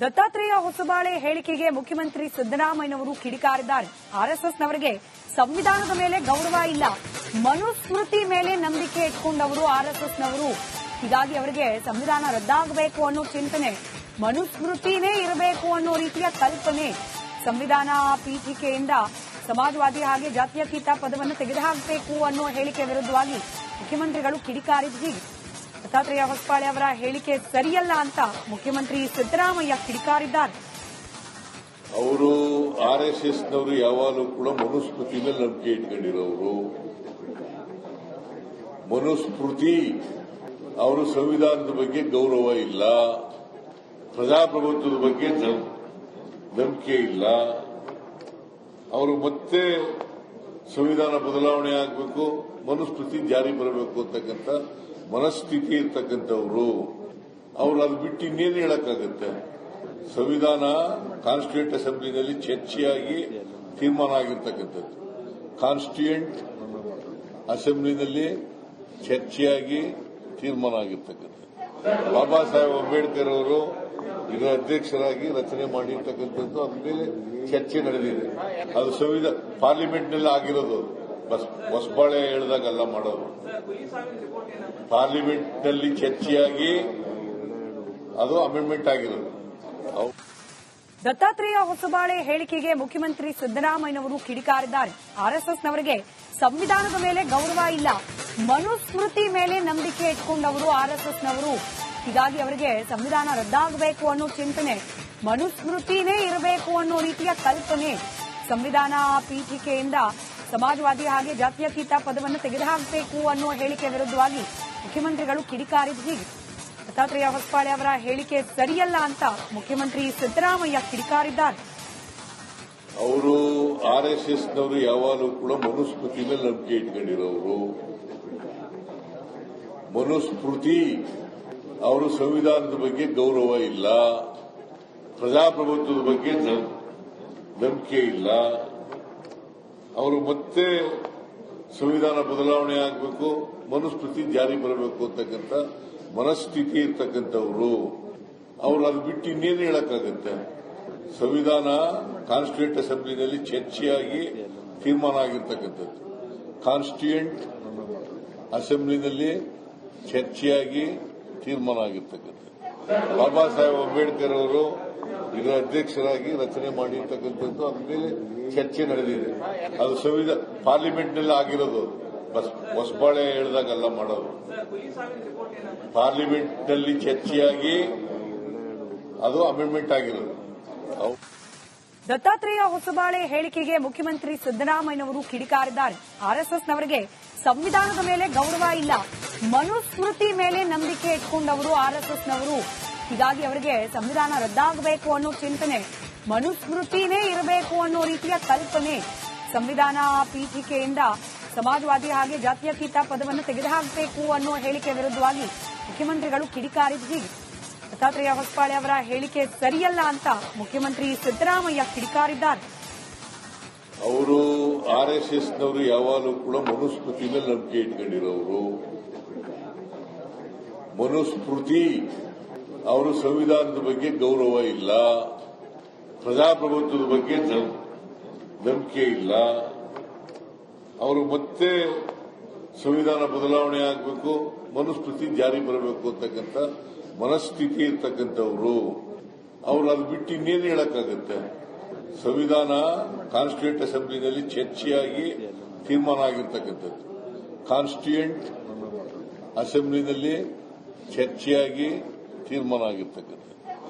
ದತ್ತಾತ್ರೇಯ ಹೊಸಬಾಳೆ ಹೇಳಿಕೆಗೆ ಮುಖ್ಯಮಂತ್ರಿ ಸಿದ್ದರಾಮಯ್ಯನವರು ಕಿಡಿಕಾರಿದ್ದಾರೆ. ಆರ್ಎಸ್ಎಸ್ನವರಿಗೆ ಸಂವಿಧಾನದ ಮೇಲೆ ಗೌರವ ಇಲ್ಲ, ಮನುಸ್ಮೃತಿ ಮೇಲೆ ನಂಬಿಕೆ ಇಟ್ಕೊಂಡವರು ಆರ್ಎಸ್ಎಸ್ನವರು. ಹೀಗಾಗಿ ಅವರಿಗೆ ಸಂವಿಧಾನ ರದ್ದಾಗಬೇಕು ಅನ್ನೋ ಚಿಂತನೆ, ಮನುಸ್ಮೃತಿನೇ ಇರಬೇಕು ಅನ್ನೋ ರೀತಿಯ ಕಲ್ಪನೆ. ಸಂವಿಧಾನ ಪೀಠಿಕೆಯಿಂದ ಸಮಾಜವಾದಿ ಹಾಗೆ ಜಾತ್ಯತೀತ ಪದವನ್ನು ತೆಗೆದುಹಾಕಬೇಕು ಅನ್ನೋ ಹೇಳಿಕೆ ವಿರುದ್ಧವಾಗಿ ಮುಖ್ಯಮಂತ್ರಿಗಳು ಕಿಡಿಕಾರಿದ್ದು. ದತ್ತಾತ್ರೇಯ ಹೊಸಬಾಳೆ ಅವರ ಹೇಳಿಕೆ ಸರಿಯಲ್ಲ ಅಂತ ಮುಖ್ಯಮಂತ್ರಿ ಸಿದ್ದರಾಮಯ್ಯ ಕಿಡಿಕಾರಿದ್ದಾರೆ. ಅವರು ಆರ್ಎಸ್ಎಸ್ನವರು ಯಾವಾಗಲೂ ಕೂಡ ಮನುಸ್ಮೃತಿ ಮೇಲೆ ನಂಬಿಕೆ ಇಟ್ಕೊಂಡಿರೋರು. ಮನುಸ್ಮೃತಿ ಅವರು ಸಂವಿಧಾನದ ಬಗ್ಗೆ ಗೌರವ ಇಲ್ಲ, ಪ್ರಜಾಪ್ರಭುತ್ವದ ಬಗ್ಗೆ ನಂಬಿಕೆ ಇಲ್ಲ. ಅವರು ಮತ್ತೆ ಸಂವಿಧಾನ ಬದಲಾವಣೆ ಆಗಬೇಕು, ಮನುಸ್ಮೃತಿ ಜಾರಿ ಬರಬೇಕು ಅಂತಕ್ಕಂಥ ಮನಸ್ಥಿತಿ ಇರ್ತಕ್ಕಂಥವ್ರು. ಅವರು ಅದು ಬಿಟ್ಟು ಇನ್ನೇನು ಹೇಳಕ್ಕಾಗತ್ತೆ? ಸಂವಿಧಾನ ಕಾನ್ಸ್ಟಿಟ್ಯೂಂಟ್ ಅಸೆಂಬ್ಲಿನಲ್ಲಿ ಚರ್ಚೆಯಾಗಿ ತೀರ್ಮಾನ ಆಗಿರ್ತಕ್ಕಂಥದ್ದು. ಕಾನ್ಸ್ಟಿಟ್ಯೂಂಟ್ ಅಸೆಂಬ್ಲಿನಲ್ಲಿ ಚರ್ಚೆಯಾಗಿ ತೀರ್ಮಾನ ಆಗಿರ್ತಕ್ಕಂಥದ್ದು. ಬಾಬಾ ಸಾಹೇಬ್ ಅಂಬೇಡ್ಕರ್ ಅವರು ಇದರ ಅಧ್ಯಕ್ಷರಾಗಿ ರಚನೆ ಮಾಡಿರ್ತಕ್ಕಂಥದ್ದು. ಅದ್ರ ಮೇಲೆ ಚರ್ಚೆ ನಡೆದಿದೆ. ಅದು ಸಂವಿಧಾನ ಪಾರ್ಲಿಮೆಂಟ್ನಲ್ಲಿ ಆಗಿರೋದು. ಹೊಸಬಾಳೆ ಹೇಳಿದಾಗಲ್ಲ ಮಾಡೋದು. ಪಾರ್ಲಿಮೆಂಟ್ನಲ್ಲಿ ಚರ್ಚೆಯಾಗಿ ಅದು ಅಮೆಂಡ್ಮೆಂಟ್ ಆಗಿರೋದು. ದತ್ತಾತ್ರೇಯ ಹೊಸಬಾಳೆ ಹೇಳಿಕೆಗೆ ಮುಖ್ಯಮಂತ್ರಿ ಸಿದ್ದರಾಮಯ್ಯನವರು ಕಿಡಿಕಾರಿದ್ದಾರೆ. ಆರ್ಎಸ್ಎಸ್ನವರಿಗೆ ಸಂವಿಧಾನದ ಮೇಲೆ ಗೌರವ ಇಲ್ಲ, ಮನುಸ್ಮೃತಿ ಮೇಲೆ ನಂಬಿಕೆ ಇಟ್ಕೊಂಡವರು ಆರ್ಎಸ್ಎಸ್ನವರು. ಹೀಗಾಗಿ ಅವರಿಗೆ ಸಂವಿಧಾನ ರದ್ದಾಗಬೇಕು ಅನ್ನೋ ಚಿಂತನೆ, ಮನುಸ್ಮೃತಿನೇ ಇರಬೇಕು ಅನ್ನೋ ರೀತಿಯ ಕಲ್ಪನೆ. ಸಂವಿಧಾನ ಪೀಠಿಕೆಯಿಂದ ಸಮಾಜವಾದಿ ಹಾಗೆ ಜಾತ್ಯತೀತ ಪದವನ್ನು ತೆಗೆದುಹಾಕಬೇಕು ಅನ್ನೋ ಹೇಳಿಕೆ ವಿರುದ್ಧವಾಗಿ ಮುಖ್ಯಮಂತ್ರಿಗಳು ಕಿಡಿಕಾರಿದ್ದು. ದತ್ತಾತ್ರೇಯ ಹೊಸಬಾಳೆ ಅವರ ಹೇಳಿಕೆ ಸರಿಯಲ್ಲ ಅಂತ ಮುಖ್ಯಮಂತ್ರಿ ಸಿದ್ದರಾಮಯ್ಯ ಕಿಡಿಕಾರಿದ್ದಾರೆ. ಅವರು ಆರ್ಎಸ್ಎಸ್ನವರು ಯಾವಾಗಲೂ ಕೂಡ ಮನುಸ್ಮೃತಿ ಮೇಲೆ ನಂಬಿಕೆ ಇಟ್ಕೊಂಡಿರೋರು. ಮನುಸ್ಮೃತಿ ಅವರು ಸಂವಿಧಾನದ ಬಗ್ಗೆ ಗೌರವ ಇಲ್ಲ, ಪ್ರಜಾಪ್ರಭುತ್ವದ ಬಗ್ಗೆ ನಂಬಿಕೆ ಇಲ್ಲ. ಅವರು ಮತ್ತೆ ಸಂವಿಧಾನ ಬದಲಾವಣೆ ಆಗಬೇಕು, ಮನುಸ್ಮೃತಿ ಜಾರಿ ಬರಬೇಕು ಅಂತಕ್ಕಂಥ ಮನಸ್ಥಿತಿ ಇರ್ತಕ್ಕಂಥವ್ರು. ಅವರು ಅದು ಬಿಟ್ಟು ಇನ್ನೇನು ಹೇಳಕ್ಕಾಗತ್ತೆ? ಸಂವಿಧಾನ ಕಾನ್ಸ್ಟಿಟ್ಯೂಂಟ್ ಅಸೆಂಬ್ಲಿನಲ್ಲಿ ಚರ್ಚೆಯಾಗಿ ತೀರ್ಮಾನ ಆಗಿರ್ತಕ್ಕಂಥದ್ದು. ಕಾನ್ಸ್ಟಿಟ್ಯೂಂಟ್ ಅಸೆಂಬ್ಲಿನಲ್ಲಿ ಚರ್ಚೆಯಾಗಿ ತೀರ್ಮಾನ ಆಗಿರ್ತಕ್ಕಂಥದ್ದು. ಬಾಬಾ ಸಾಹೇಬ್ ಅಂಬೇಡ್ಕರ್ ಅವರು ಇದರ ಅಧ್ಯಕ್ಷರಾಗಿ ರಚನೆ ಮಾಡಿರ್ತಕ್ಕಂಥದ್ದು. ಅದ್ರ ಮೇಲೆ ಚರ್ಚೆ ನಡೆದಿದೆ. ಅದು ಸಂವಿಧಾನ ಪಾರ್ಲಿಮೆಂಟ್ನಲ್ಲಿ ಆಗಿರೋದು. ಹೊಸಬಾಳೆ ಹೇಳಿದಾಗಲ್ಲ ಮಾಡೋದು. ಪಾರ್ಲಿಮೆಂಟ್ನಲ್ಲಿ ಚರ್ಚೆಯಾಗಿ ಅದು ಅಮೆಂಡ್ಮೆಂಟ್ ಆಗಿರೋದು. ದತ್ತಾತ್ರೇಯ ಹೊಸಬಾಳೆ ಹೇಳಿಕೆಗೆ ಮುಖ್ಯಮಂತ್ರಿ ಸಿದ್ದರಾಮಯ್ಯನವರು ಕಿಡಿಕಾರಿದ್ದಾರೆ. ಆರ್ಎಸ್ಎಸ್ನವರಿಗೆ ಸಂವಿಧಾನದ ಮೇಲೆ ಗೌರವ ಇಲ್ಲ, ಮನುಸ್ಮೃತಿ ಮೇಲೆ ನಂಬಿಕೆ ಇಟ್ಕೊಂಡವರು ಆರ್ಎಸ್ಎಸ್ನವರು. ಹೀಗಾಗಿ ಅವರಿಗೆ ಸಂವಿಧಾನ ರದ್ದಾಗಬೇಕು ಅನ್ನೋ ಚಿಂತನೆ, ಮನುಸ್ಮೃತಿನೇ ಇರಬೇಕು ಅನ್ನೋ ರೀತಿಯ ಕಲ್ಪನೆ. ಸಂವಿಧಾನ ಪೀಠಿಕೆಯಿಂದ ಸಮಾಜವಾದಿ ಹಾಗೆ ಜಾತ್ಯತೀತ ಪದವನ್ನು ತೆಗೆದುಹಾಕಬೇಕು ಅನ್ನೋ ಹೇಳಿಕೆ ವಿರುದ್ಧವಾಗಿ ಮುಖ್ಯಮಂತ್ರಿಗಳು ಕಿಡಿಕಾರಿದ್ದು. ದತ್ತಾತ್ರೇಯ ಹೊಸಬಾಳೆ ಅವರ ಹೇಳಿಕೆ ಸರಿಯಲ್ಲ ಅಂತ ಮುಖ್ಯಮಂತ್ರಿ ಸಿದ್ದರಾಮಯ್ಯ ಕಿಡಿಕಾರಿದ್ದಾರೆ. ಅವರು ಆರ್ಎಸ್ಎಸ್ನವರು ಯಾವಾಗಲೂ ಕೂಡ ಮನುಸ್ಮೃತಿ ಮೇಲೆ ನಂಬಿಕೆ ಇಟ್ಕೊಂಡಿರೋರು. ಮನುಸ್ಮೃತಿ ಅವರು ಸಂವಿಧಾನದ ಬಗ್ಗೆ ಗೌರವ ಇಲ್ಲ, ಪ್ರಜಾಪ್ರಭುತ್ವದ ಬಗ್ಗೆ ನಂಬಿಕೆ ಇಲ್ಲ. ಅವರು ಮತ್ತೆ ಸಂವಿಧಾನ ಬದಲಾವಣೆ ಆಗಬೇಕು, ಮನುಸ್ಮೃತಿ ಜಾರಿ ಬರಬೇಕು ಅಂತಕ್ಕಂಥ ಮನಸ್ಥಿತಿ ಇರ್ತಕ್ಕಂಥವ್ರು. ಅವರು ಅದು ಬಿಟ್ಟು ಇನ್ನೇನು ಹೇಳಕ್ಕಾಗತ್ತೆ? ಸಂವಿಧಾನ ಕಾನ್ಸ್ಟಿಟ್ಯೂಂಟ್ ಅಸೆಂಬ್ಲಿನಲ್ಲಿ ಚರ್ಚೆಯಾಗಿ ತೀರ್ಮಾನ ಆಗಿರ್ತಕ್ಕಂಥದ್ದು. ಕಾನ್ಸ್ಟಿಟ್ಯೂಂಟ್ ಅಸೆಂಬ್ಲಿನಲ್ಲಿ ಚರ್ಚೆಯಾಗಿ ತೀರ್ಮಾನ ಆಗಿರ್ತಕ್ಕಂಥದ್ದು.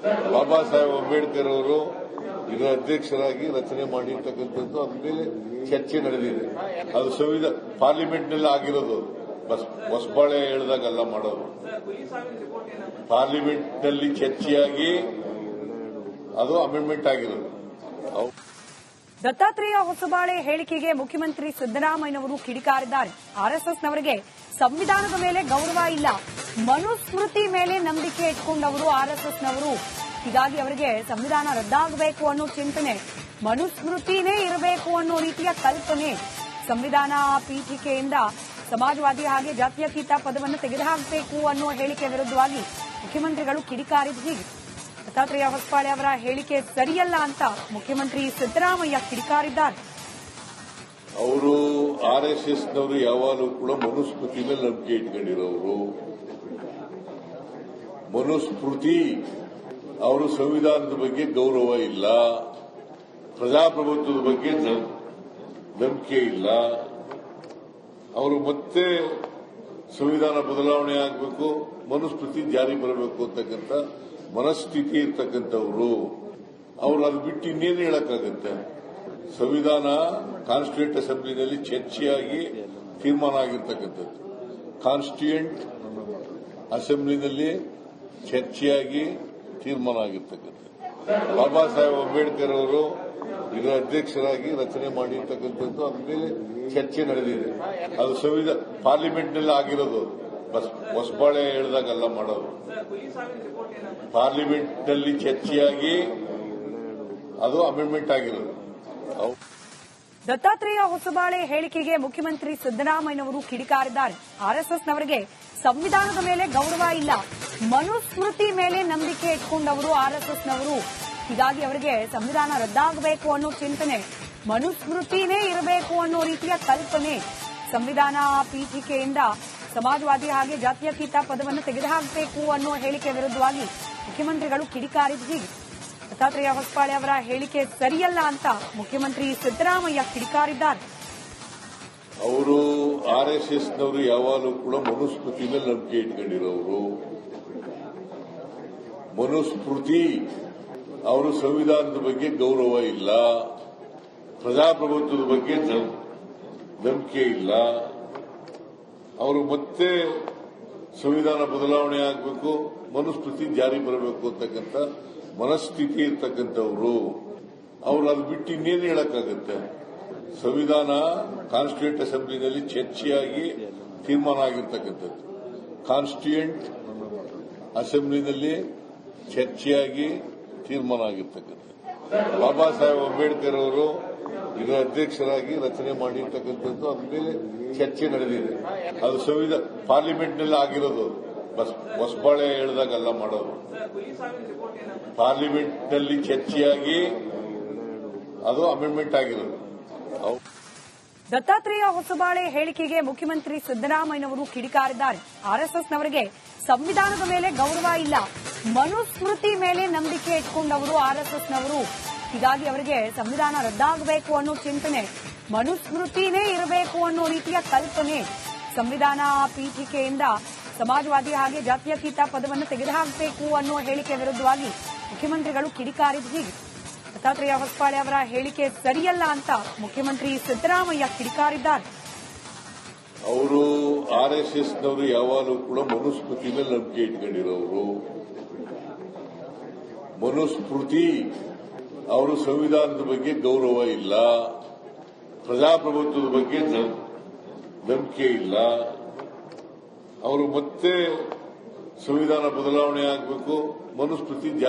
ಬಾಬಾ ಸಾಹೇಬ್ ಅಂಬೇಡ್ಕರ್ ಅವರು ಇದರ ಅಧ್ಯಕ್ಷರಾಗಿ ರಚನೆ ಮಾಡಿರ್ತಕ್ಕಂಥದ್ದು. ಅದ್ರ ಮೇಲೆ ಚರ್ಚೆ ನಡೆದಿದೆ. ಅದು ಸಂವಿಧಾನ ಪಾರ್ಲಿಮೆಂಟ್ನಲ್ಲಿ ಆಗಿರೋದು. ಹೊಸಬಾಳೆ ಹೇಳಿದಾಗಲ್ಲ ಮಾಡೋದು. ಪಾರ್ಲಿಮೆಂಟ್ನಲ್ಲಿ ಚರ್ಚೆಯಾಗಿ ಅದು ಅಮೆಂಡ್ಮೆಂಟ್ ಆಗಿರೋದು. ದತ್ತಾತ್ರೇಯ ಹೊಸಬಾಳೆ ಹೇಳಿಕೆಗೆ ಮುಖ್ಯಮಂತ್ರಿ ಸಿದ್ದರಾಮಯ್ಯನವರು ಕಿಡಿಕಾರಿದ್ದಾರೆ. ಆರ್ಎಸ್ಎಸ್ನವರಿಗೆ ಸಂವಿಧಾನದ ಮೇಲೆ ಗೌರವ ಇಲ್ಲ, ಮನುಸ್ಮೃತಿ ಮೇಲೆ ನಂಬಿಕೆ ಇಟ್ಕೊಂಡವರು ಆರ್ಎಸ್ಎಸ್ನವರು. ಹೀಗಾಗಿ ಅವರಿಗೆ ಸಂವಿಧಾನ ರದ್ದಾಗಬೇಕು ಅನ್ನೋ ಚಿಂತನೆ, ಮನುಸ್ಮೃತಿನೇ ಇರಬೇಕು ಅನ್ನೋ ರೀತಿಯ ಕಲ್ಪನೆ. ಸಂವಿಧಾನ ಪೀಠಿಕೆಯಿಂದ ಸಮಾಜವಾದಿ ಹಾಗೆ ಜಾತ್ಯತೀತ ಪದವನ್ನು ತೆಗೆದುಹಾಕಬೇಕು ಅನ್ನೋ ಹೇಳಿಕೆ ವಿರುದ್ಧವಾಗಿ ಮುಖ್ಯಮಂತ್ರಿಗಳು ಕಿಡಿಕಾರಿದ್ದು. ದತ್ತಾತ್ರೇಯ ಹೊಸಬಾಳೆ ಅವರ ಹೇಳಿಕೆ ಸರಿಯಲ್ಲ ಅಂತ ಮುಖ್ಯಮಂತ್ರಿ ಸಿದ್ದರಾಮಯ್ಯ ಕಿಡಿಕಾರಿದ್ದಾರೆ. ಅವರು RSSನವರು ಯಾವಾಗಲೂ ಕೂಡ ಮನುಸ್ಮೃತಿ ಮೇಲೆ ನಂಬಿಕೆ ಇಟ್ಕೊಂಡಿರೋರು. ಮನುಸ್ಮೃತಿ ಅವರು ಸಂವಿಧಾನದ ಬಗ್ಗೆ ಗೌರವ ಇಲ್ಲ, ಪ್ರಜಾಪ್ರಭುತ್ವದ ಬಗ್ಗೆ ನಂಬಿಕೆ ಇಲ್ಲ. ಅವರು ಮತ್ತೆ ಸಂವಿಧಾನ ಬದಲಾವಣೆ ಆಗಬೇಕು, ಮನುಸ್ಮೃತಿ ಜಾರಿ ಬರಬೇಕು ಅಂತಕ್ಕಂಥ ಮನಸ್ಥಿತಿ ಇರ್ತಕ್ಕಂಥವ್ರು. ಅವರು ಅದು ಬಿಟ್ಟು ಇನ್ನೇನು ಹೇಳಕ್ಕಾಗತ್ತೆ? ಸಂವಿಧಾನ ಕಾನ್ಸ್ಟಿಟ್ಯೂಂಟ್ ಅಸೆಂಬ್ಲಿನಲ್ಲಿ ಚರ್ಚೆಯಾಗಿ ತೀರ್ಮಾನ ಆಗಿರ್ತಕ್ಕಂಥದ್ದು. ಕಾನ್ಸ್ಟಿಟ್ಯೂಂಟ್ ಅಸೆಂಬ್ಲಿನಲ್ಲಿ ಚರ್ಚೆಯಾಗಿ ತೀರ್ಮಾನ ಆಗಿರ್ತಕ್ಕಂಥದ್ದು. ಬಾಬಾ ಸಾಹೇಬ್ ಅಂಬೇಡ್ಕರ್ ಅವರು ಇದರ ಅಧ್ಯಕ್ಷರಾಗಿ ರಚನೆ ಮಾಡಿರ್ತಕ್ಕಂಥದ್ದು. ಅದ್ರ ಮೇಲೆ ಚರ್ಚೆ ನಡೆದಿದೆ. ಅದು ಸಂವಿಧಾನ ಪಾರ್ಲಿಮೆಂಟ್ನಲ್ಲಿ ಆಗಿರೋದು. ಹೊಸಬಾಳೆ ಹೇಳಿದಾಗೆಲ್ಲ ಮಾಡೋದು. ಪಾರ್ಲಿಮೆಂಟ್ನಲ್ಲಿ ಚರ್ಚೆಯಾಗಿ ಅದು ಅಮೆಂಡ್ಮೆಂಟ್ ಆಗಿರೋದು. ದತ್ತಾತ್ರೇಯ ಹೊಸಬಾಳೆ ಹೇಳಿಕೆಗೆ ಮುಖ್ಯಮಂತ್ರಿ ಸಿದ್ದರಾಮಯ್ಯನವರು ಕಿಡಿಕಾರಿದ್ದಾರೆ. ಆರ್ಎಸ್ಎಸ್ನವರಿಗೆ ಸಂವಿಧಾನದ ಮೇಲೆ ಗೌರವ ಇಲ್ಲ, ಮನುಸ್ಮೃತಿ ಮೇಲೆ ನಂಬಿಕೆ ಇಟ್ಕೊಂಡವರು ಆರ್ಎಸ್ಎಸ್ನವರು. ಹೀಗಾಗಿ ಅವರಿಗೆ ಸಂವಿಧಾನ ರದ್ದಾಗಬೇಕು ಅನ್ನೋ ಚಿಂತನೆ, ಮನುಸ್ಮೃತಿನೇ ಇರಬೇಕು ಅನ್ನೋ ರೀತಿಯ ಕಲ್ಪನೆ. ಸಂವಿಧಾನ ಪೀಠಿಕೆಯಿಂದ ಸಮಾಜವಾದಿ ಹಾಗೆ ಜಾತ್ಯತೀತ ಪದವನ್ನು ತೆಗೆದುಹಾಕಬೇಕು ಅನ್ನೋ ಹೇಳಿಕೆ ವಿರುದ್ಧವಾಗಿ ಮುಖ್ಯಮಂತ್ರಿಗಳು ಕಿಡಿಕಾರಿದ್ದು. ದತ್ತಾತ್ರೇಯ ಹೊಸಬಾಳೆ ಅವರ ಹೇಳಿಕೆ ಸರಿಯಲ್ಲ ಅಂತ ಮುಖ್ಯಮಂತ್ರಿ ಸಿದ್ದರಾಮಯ್ಯ ಕಿಡಿಕಾರಿದ್ದಾರೆ. ಅವರು RSSನವರು ಯಾವಾಗಲೂ ಕೂಡ ಮನುಸ್ಮೃತಿ ಮೇಲೆ ನಂಬಿಕೆ ಇಟ್ಕೊಂಡಿರೋರು. ಮನುಸ್ಮೃತಿ ಅವರು ಸಂವಿಧಾನದ ಬಗ್ಗೆ ಗೌರವ ಇಲ್ಲ, ಪ್ರಜಾಪ್ರಭುತ್ವದ ಬಗ್ಗೆ ನಂಬಿಕೆ ಇಲ್ಲ. ಅವರು ಮತ್ತೆ ಸಂವಿಧಾನ ಬದಲಾವಣೆ ಆಗಬೇಕು, ಮನುಸ್ಮೃತಿ ಜಾರಿ ಬರಬೇಕು ಅಂತಕ್ಕಂಥ ಮನಸ್ಥಿತಿ ಇರ್ತಕ್ಕಂಥವ್ರು. ಅವರು ಅದು ಬಿಟ್ಟು ಇನ್ನೇನು ಹೇಳಕ್ಕಾಗತ್ತೆ? ಸಂವಿಧಾನ ಕಾನ್ಸ್ಟಿಟ್ಯೂಂಟ್ ಅಸೆಂಬ್ಲಿನಲ್ಲಿ ಚರ್ಚೆಯಾಗಿ ತೀರ್ಮಾನ ಆಗಿರ್ತಕ್ಕಂಥದ್ದು. ಕಾನ್ಸ್ಟಿಟ್ಯೂಂಟ್ ಅಸೆಂಬ್ಲಿನಲ್ಲಿ ಚರ್ಚೆಯಾಗಿ ತೀರ್ಮಾನ ಆಗಿರ್ತಕ್ಕಂಥದ್ದು. ಬಾಬಾ ಸಾಹೇಬ್ ಅಂಬೇಡ್ಕರ್ ಅವರು ಇದರ ಅಧ್ಯಕ್ಷರಾಗಿ ರಚನೆ ಮಾಡಿರ್ತಕ್ಕಂಥದ್ದು. ಅದ್ರ ಮೇಲೆ ಚರ್ಚೆ ನಡೆದಿದೆ. ಅದು ಸಂವಿಧಾನ ಪಾರ್ಲಿಮೆಂಟ್ನಲ್ಲಿ ಆಗಿರೋದು. ಹೊಸಬಾಳೆ ಹೇಳಿದಾಗೆಲ್ಲ ಮಾಡೋದು. ಪಾರ್ಲಿಮೆಂಟ್ನಲ್ಲಿ ಚರ್ಚೆಯಾಗಿ ಅದು ಅಮೆಂಡ್ಮೆಂಟ್ ಆಗಿರೋದು. ದತ್ತಾತ್ರೇಯ ಹೊಸಬಾಳೆ ಹೇಳಿಕೆಗೆ ಮುಖ್ಯಮಂತ್ರಿ ಸಿದ್ದರಾಮಯ್ಯನವರು ಕಿಡಿಕಾರಿದ್ದಾರೆ. ಆರ್ಎಸ್ಎಸ್ನವರಿಗೆ ಸಂವಿಧಾನದ ಮೇಲೆ ಗೌರವ ಇಲ್ಲ, ಮನುಸ್ಮೃತಿ ಮೇಲೆ ನಂಬಿಕೆ ಇಟ್ಕೊಂಡವರು ಆರ್ಎಸ್ಎಸ್ನವರು. ಹೀಗಾಗಿ ಅವರಿಗೆ ಸಂವಿಧಾನ ರದ್ದಾಗಬೇಕು ಅನ್ನೋ ಚಿಂತನೆ, ಮನುಸ್ಮೃತಿನೇ ಇರಬೇಕು ಅನ್ನೋ ರೀತಿಯ ಕಲ್ಪನೆ. ಸಂವಿಧಾನ ಪೀಠಿಕೆಯಿಂದ ಸಮಾಜವಾದಿ ಹಾಗೆ ಜಾತ್ಯತೀತ ಪದವನ್ನು ತೆಗೆದುಹಾಕಬೇಕು ಅನ್ನೋ ಹೇಳಿಕೆ ವಿರುದ್ಧವಾಗಿ ಮುಖ್ಯಮಂತ್ರಿಗಳು ಕಿಡಿಕಾರಿದ್ದು. ದತ್ತಾತ್ರೇಯ ಹೊಸಬಾಳೆ ಅವರ ಹೇಳಿಕೆ ಸರಿಯಲ್ಲ ಅಂತ ಮುಖ್ಯಮಂತ್ರಿ ಸಿದ್ದರಾಮಯ್ಯ ಕಿಡಿಕಾರಿದ್ದಾರೆ. ಅವರು RSSನವರು ಯಾವಾಗಲೂ ಕೂಡ ಮನುಸ್ಮೃತಿ ಮೇಲೆ ನಂಬಿಕೆ ಇಟ್ಕೊಂಡಿರೋರು. ಮನುಸ್ಮೃತಿ ಅವರು ಸಂವಿಧಾನದ ಬಗ್ಗೆ ಗೌರವ ಇಲ್ಲ, ಪ್ರಜಾಪ್ರಭುತ್ವದ ಬಗ್ಗೆ ನಂಬಿಕೆ ಇಲ್ಲ. ಅವರು ಮತ್ತೆ ಸಂವಿಧಾನ ಬದಲಾವಣೆ ಆಗಬೇಕು, ಮನುಸ್ಮೃತಿ ಜಾರಿ